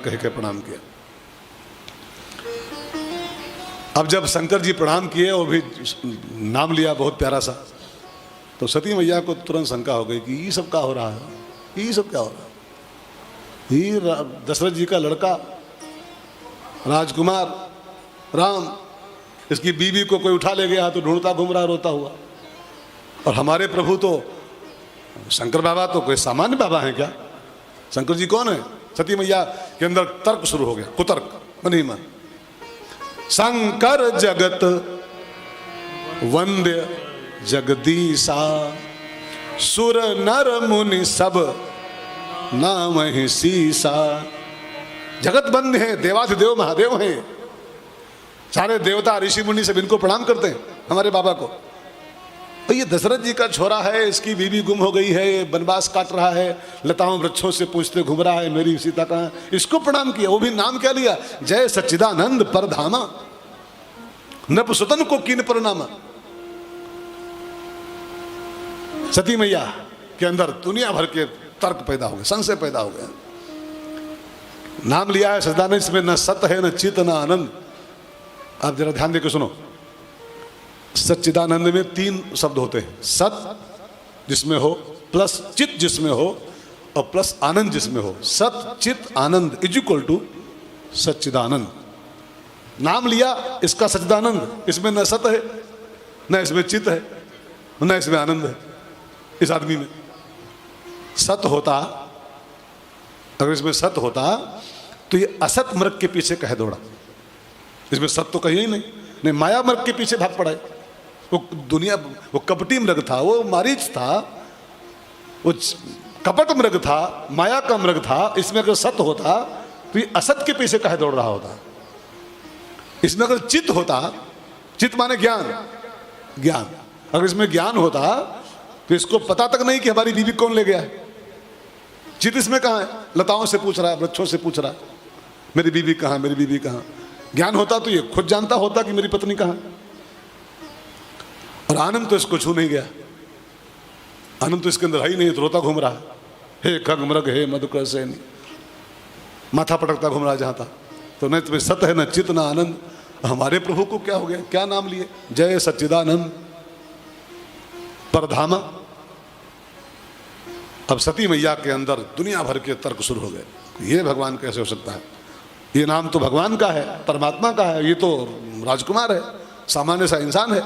कह के प्रणाम किया। अब जब शंकर जी प्रणाम किए और भी नाम लिया बहुत प्यारा सा, तो सती मैया को तुरंत शंका हो गई कि ये सब क्या हो रहा है, ये सब क्या हो रहा है। ये दशरथ जी का लड़का राजकुमार राम, इसकी बीवी को कोई उठा ले गया तो ढूंढता घूम रहा रोता हुआ, और हमारे प्रभु तो शंकर बाबा तो कोई सामान्य बाबा हैं क्या? शंकर जी कौन है? सती मैया के अंदर तर्क शुरू हो गया, कुतर्क मन ही मन। शंकर जगत वंद्य जगदीशा, सुर नर मुनि सब नाम ही सीसा। जगत बंद है, देवाधिदेव महादेव हैं, सारे देवता ऋषि मुनि सब इनको प्रणाम करते हैं हमारे बाबा को। तो ये दशरथ जी का छोरा है, इसकी बीवी गुम हो गई है, वनवास काट रहा है, लताओं वृक्षों से पूछते घूम रहा है मेरी सीता कहाँ, इसको प्रणाम किया। वो भी नाम क्या लिया? जय सच्चिदानंद परधामा, नपुसुतन को कीन प्रणामा। सती मैया के अंदर दुनिया भर के तर्क पैदा हो गए, संशय पैदा हो गया। नाम लिया है सच्चिदानंद, इसमें न सत है, न चित, न आनंद। आप जरा ध्यान देकर सुनो, सच्चिदानंद में तीन शब्द होते हैं, सत जिसमें हो, प्लस चित जिसमें हो, और प्लस आनंद जिसमें हो। सत चित आनंद इज इक्वल टू सच्चिदानंद। नाम लिया इसका सच्चिदानंद, इसमें न सत है, न इसमें चित है, न इसमें आनंद है। इस आदमी में सत होता, अगर इसमें सत होता तो ये असत मृग के पीछे कह दौड़ा। इसमें सत तो कहीं ही नहीं, माया मृग के पीछे भाग पड़ा है। वो दुनिया, वो कपटी मृग था, वो मारीच था, वो कपट मृग था, माया का मृग था। इसमें अगर सत होता तो ये असत के पीछे कहे दौड़ रहा होता। इसमें अगर चित होता, चित माने ज्ञान, ज्ञान, अगर इसमें ज्ञान होता तो इसको पता तक नहीं कि हमारी बीवी कौन ले गया है। चित इसमें कहाँ है? लताओं से पूछ रहा है, वृक्षों से पूछ रहा है मेरी बीवी कहाँ, मेरी बीवी कहाँ। ज्ञान होता तो ये खुद जानता होता कि मेरी पत्नी कहाँ। और आनंद तो इसको छू नहीं गया, आनंद तो इसके अंदर है ही नहीं, तो रोता घूम रहा है, हे खग मृग हे मधुकर सेन, माथा पटकता घूम रहा जहां था। तो न तुम्हें सत है, न चित, न आनंद। हमारे प्रभु को क्या हो गया? क्या नाम लिए? जय सच्चिदानंद परधामा। अब सती मैया के अंदर दुनिया भर के तर्क शुरू हो गए, ये भगवान कैसे हो सकता है? ये नाम तो भगवान का है, परमात्मा का है, ये तो राजकुमार है, सामान्य सा इंसान है,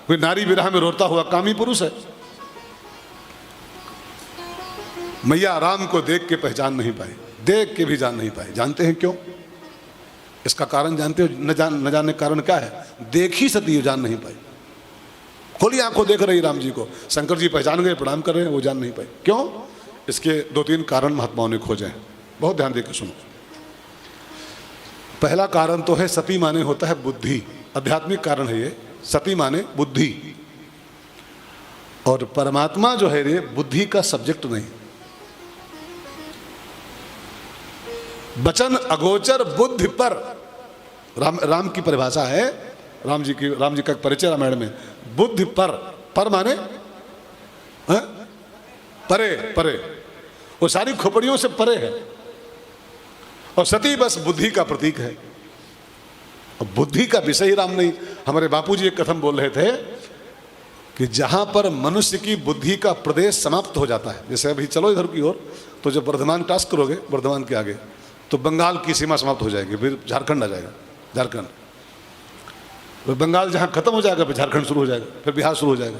कोई नारी विरह में रोता हुआ कामी पुरुष है। मैया राम को देख के पहचान नहीं पाई, देख के भी जान नहीं पाई। जानते हैं क्यों? इसका कारण जानते हो? न जानने कारण क्या है? देख ही सती जान नहीं पाई। खोली आंखों देख रही राम जी को, शंकर जी पहचान गए, प्रणाम कर रहे हैं, वो जान नहीं पाई। क्यों? इसके दो तीन कारण महात्माओं ने खोजे हैं, बहुत ध्यान देकर सुनो। पहला कारण तो है, सती माने होता है बुद्धि, आध्यात्मिक कारण है ये। सती माने बुद्धि, और परमात्मा जो है ये बुद्धि का सब्जेक्ट नहीं। वचन अगोचर बुद्धि पर, राम की परिभाषा है, राम जी का परिचय रामायण में। बुद्धि पर माने परे, परे, वो सारी खोपड़ियों से परे है। और सती बस बुद्धि का प्रतीक है, और बुद्धि का विषय ही राम नहीं। हमारे बापूजी एक कथन बोल रहे थे कि जहां पर मनुष्य की बुद्धि का प्रदेश समाप्त हो जाता है, जैसे अभी चलो इधर की ओर, तो जब वर्धमान क्रॉस करोगे, वर्धमान के आगे तो बंगाल की सीमा समाप्त हो जाएगी, फिर झारखंड आ जाएगा, झारखंड। तो बंगाल जहां खत्म हो जाएगा फिर झारखंड शुरू हो जाएगा, फिर बिहार शुरू हो जाएगा,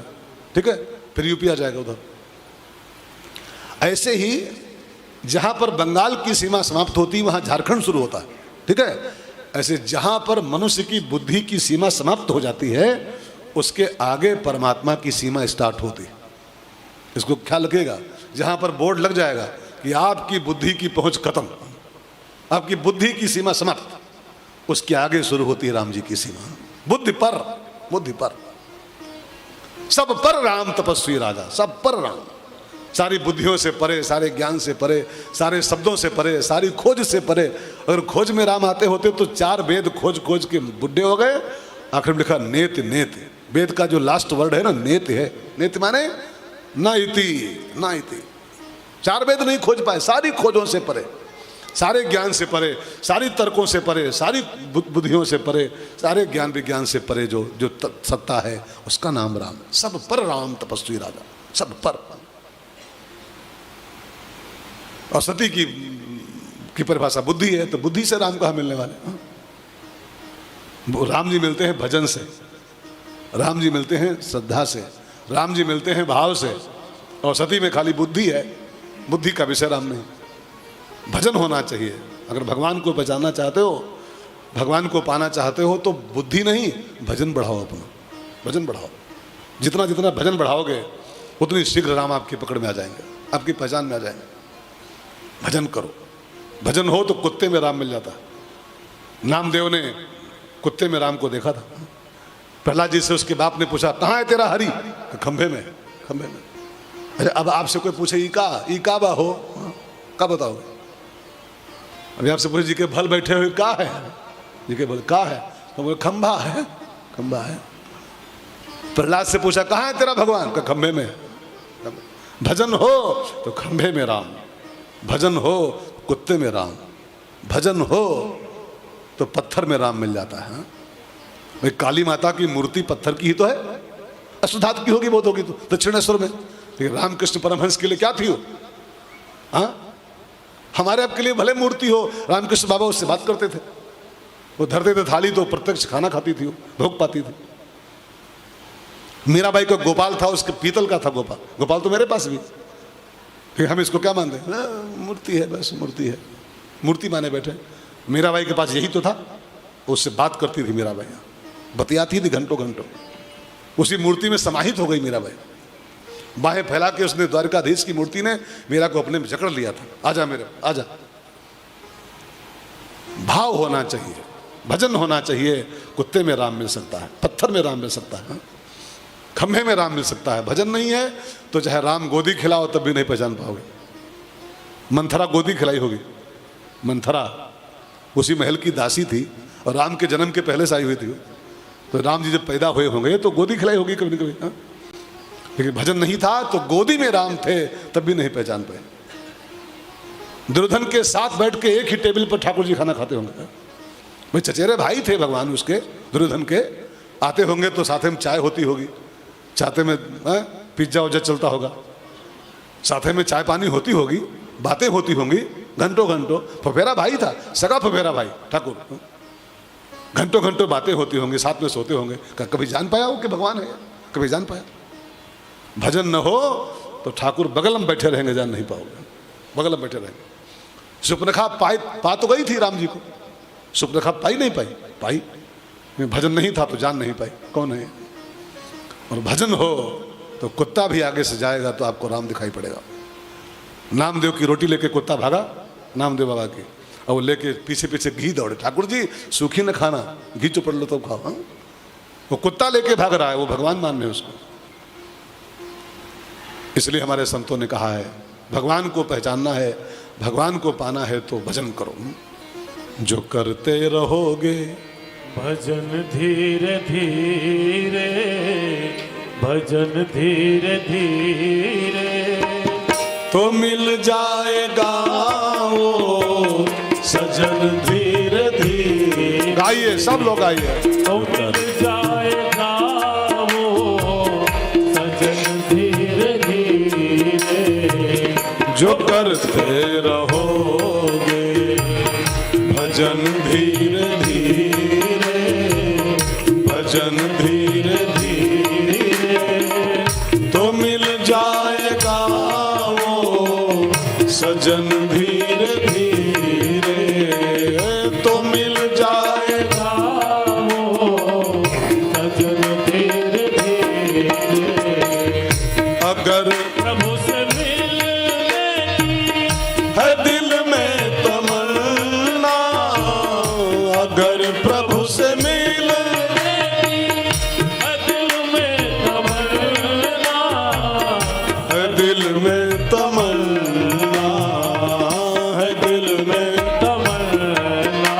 ठीक है, फिर यूपी आ जाएगा उधर। ऐसे ही जहां पर बंगाल की सीमा समाप्त होती है वहां झारखंड शुरू होता है, ठीक है। ऐसे जहां पर मनुष्य की बुद्धि की सीमा समाप्त हो जाती है उसके आगे परमात्मा की सीमा स्टार्ट होती है। इसको ख्याल रखिएगा, जहां पर बोर्ड लग जाएगा कि आपकी बुद्धि की पहुंच खत्म, आपकी बुद्धि की सीमा समाप्त, उसके आगे शुरू होती है राम जी की सीमा। बुद्धि पर, बुद्धि पर, सब पर राम तपस्वी राजा, सब पर राम, सारी बुद्धियों से परे, सारे ज्ञान से परे, सारे शब्दों से परे, सारी खोज से परे। अगर खोज में राम आते होते तो 4 वेद खोज खोज के बुढ़े हो गए। आखिर में लिखा नेत, नेत, वेद का जो लास्ट वर्ड है ना नेत है। नेत माने न इति, न इति। 4 वेद नहीं खोज पाए, सारी खोजों से परे। सारे ज्ञान से परे, सारी तर्कों से परे, सारी बुद्धियों से परे, सारे ज्ञान विज्ञान से परे जो जो सत्ता है उसका नाम राम है। सब पर राम तपस्वी राजा, सब पर। और सती की परिभाषा बुद्धि है, तो बुद्धि से राम कहाँ मिलने वाले? राम जी मिलते हैं भजन से, राम जी मिलते हैं श्रद्धा से, राम जी मिलते हैं भाव से। और सती में खाली बुद्धि है, बुद्धि का विषय राम नहीं। भजन होना चाहिए। अगर भगवान को पहचानना चाहते हो, भगवान को पाना चाहते हो, तो बुद्धि नहीं, भजन बढ़ाओ अपना, भजन बढ़ाओ। जितना जितना भजन बढ़ाओगे उतनी शीघ्र राम आपकी पकड़ में आ जाएंगे, आपकी पहचान में आ जाएंगे। भजन करो, भजन हो तो कुत्ते में राम मिल जाता। नामदेव ने कुत्ते में राम को देखा था। प्रहलाद जी से उसके बाप ने पूछा, कहाँ है तेरा हरि? खंभे में, खंभे में। अरे अब आपसे कोई पूछे ई का बा हो, क्या बताओगे? अभी आपसे पूछे जी के भल बैठे हुए का है, जी के भल का है, तो बोले खंभा है, खंभा है। प्रहलाद से पूछा, कहाँ है तेरा भगवान? का खंभे में। भजन हो तो खंभे में राम, भजन हो कुत्ते में राम, भजन हो तो पत्थर में राम मिल जाता है। भाई काली माता की मूर्ति पत्थर की ही तो है, अष्टधातु की होगी बहुत होगी तो दक्षिणेश्वर में। लेकिन रामकृष्ण परमहंस के लिए क्या थी वो? हाँ, हमारे आपके लिए भले मूर्ति हो, रामकृष्ण बाबा उससे बात करते थे, वो धरते थे थाली तो प्रत्यक्ष खाना खाती थी, वो भोग पाती थी। मीराबाई का गोपाल था, उसके पीतल का था गोपाल, गोपाल तो मेरे पास भी। फिर हम इसको क्या मानते हैं? मूर्ति है, बस मूर्ति है, मूर्ति माने बैठे। मीराबाई के पास यही तो था, उससे बात करती थी मीराबाई, बतियाती थी घंटों घंटों। उसी मूर्ति में समाहित हो गई मीराबाई। बाहें फैला के उसने द्वारकाधीश की मूर्ति ने मीरा को अपने में जकड़ लिया था। आजा मेरे, आजा। भाव होना चाहिए, भजन होना चाहिए। कुत्ते में राम मिल सकता है, पत्थर में राम मिल सकता है, खंभे में राम मिल सकता है। भजन नहीं है तो चाहे राम गोदी खिलाओ तब भी नहीं पहचान पाओगे। मंथरा गोदी खिलाई होगी, मंथरा उसी महल की दासी थी और राम के जन्म के पहले से आई हुई थी। तो राम जी जब पैदा हुए होंगे तो गोदी खिलाई होगी कभी न कभी। हाँ? लेकिन भजन नहीं था तो गोदी में राम थे तब भी नहीं पहचान पाए। दुर्योधन के साथ बैठ के एक ही टेबल पर ठाकुर जी खाना खाते होंगे। भाई चचेरे भाई थे भगवान उसके, दुर्योधन के। आते होंगे तो साथ में चाय होती होगी, चाहते में पिज्जा उज्जा चलता होगा, साथे में चाय पानी होती होगी, बातें होती होंगी घंटों घंटों। फफेरा भाई था, सगा फफेरा भाई ठाकुर। घंटों घंटों बातें होती होंगी, साथ में सोते होंगे। कभी जान पाया हो कि भगवान है? कभी जान पाया? भजन न हो तो ठाकुर बगल में बैठे रहेंगे, जान नहीं पाओगे, बगल में बैठे रहेंगे। सुपनखा पा तो गई थी राम जी को, सुपनखा पाई नहीं पाई, भजन नहीं था तो जान नहीं पाई कौन है। और भजन हो तो कुत्ता भी आगे से जाएगा तो आपको राम दिखाई पड़ेगा। नामदेव की रोटी लेके कुत्ता भागा नामदेव बाबा की, और वो लेके पीछे पीछे घी दौड़े। ठाकुर जी सूखी न खाना, घी चुपड़ लो तो खाओ। हाँ? वो कुत्ता लेके भाग रहा है, वो भगवान मान रहे उसको। इसलिए हमारे संतों ने कहा है, भगवान को पहचानना है, भगवान को पाना है तो भजन करो। जो करते रहोगे भजन धीरे धीरे, भजन धीरे धीरे, तो मिल जाएगा वो सजन धीरे धीरे। गाइए सब लोग गाइए। तो मिल जाएगा वो सजन धीरे धीरे, जो करते रहोगे भजन धीरे धीरे, भजन धीरे धीरे, तो मिल जाएगा वो सजन धीरे धीरे, तो मिल जाएगा वो सजन धीरे धीरे। अगर प्रभु से मिलने की है दिल में तमन्ना, अगर प्रभु से मिलने है दिल में तमन्ना, है दिल में तमन्ना, है दिल में तमन्ना,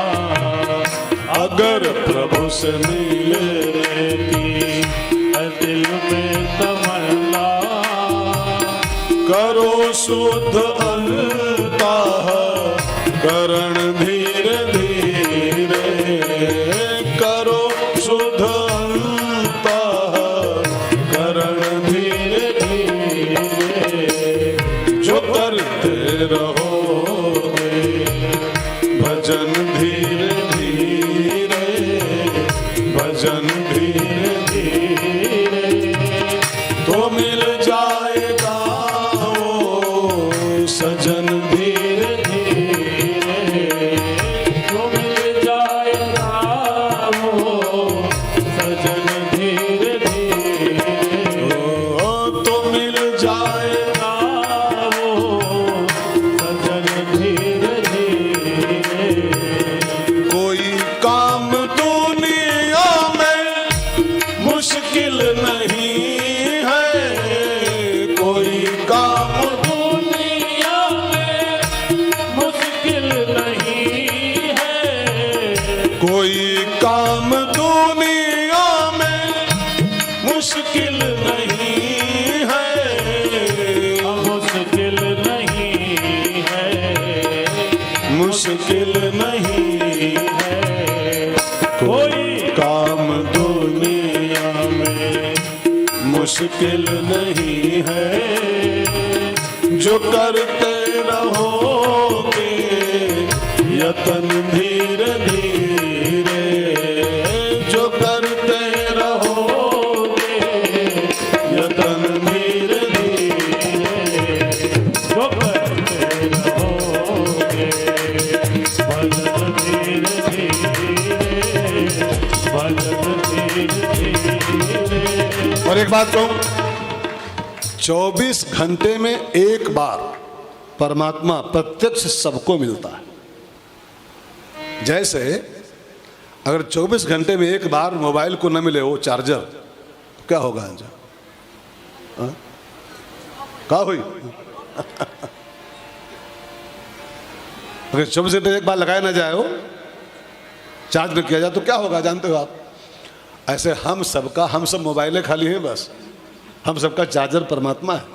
अगर प्रभु से मिलने की है दिल में तमन्ना, करो शुद्ध अंतः करण धीरे धीरे करो शुद्ध अंतःकरण धीरे धीरे जो करते रहोगे भजन धीरे धीरे भजन धीरे धीरे तो मिल जाएगा वो सजन धीरे धीरे तो मिल जाएगा वो सजन धीरे धीरे ओ, तो मिल जाएगा वो सजन धीरे धीरे कोई काम दुनिया में मुश्किल नहीं है कोई काम दुनिया में मुश्किल नहीं है कोई काम दुनिया में मुश्किल नहीं है मुश्किल नहीं है मुश्किल नहीं है कोई काम दुनिया में मुश्किल नहीं है जो करते रहोगे यतन धीरे धीरे जो करते रहोगे यतन धीरे धीरे जो करते रहोगे भजन धीरे धीरे भजन धीरे धीरे और एक बात कहूं 24 घंटे में एक बार परमात्मा प्रत्यक्ष सबको मिलता है जैसे अगर 24 घंटे में एक बार मोबाइल को न मिले वो चार्जर क्या होगा अंजा हाँ? क्या हुई अगर 24 घंटे एक बार लगाया ना जाए हो चार्ज न किया जाए तो क्या होगा जानते हो आप ऐसे हम सब मोबाइलें खाली हैं बस हम सबका चार्जर परमात्मा है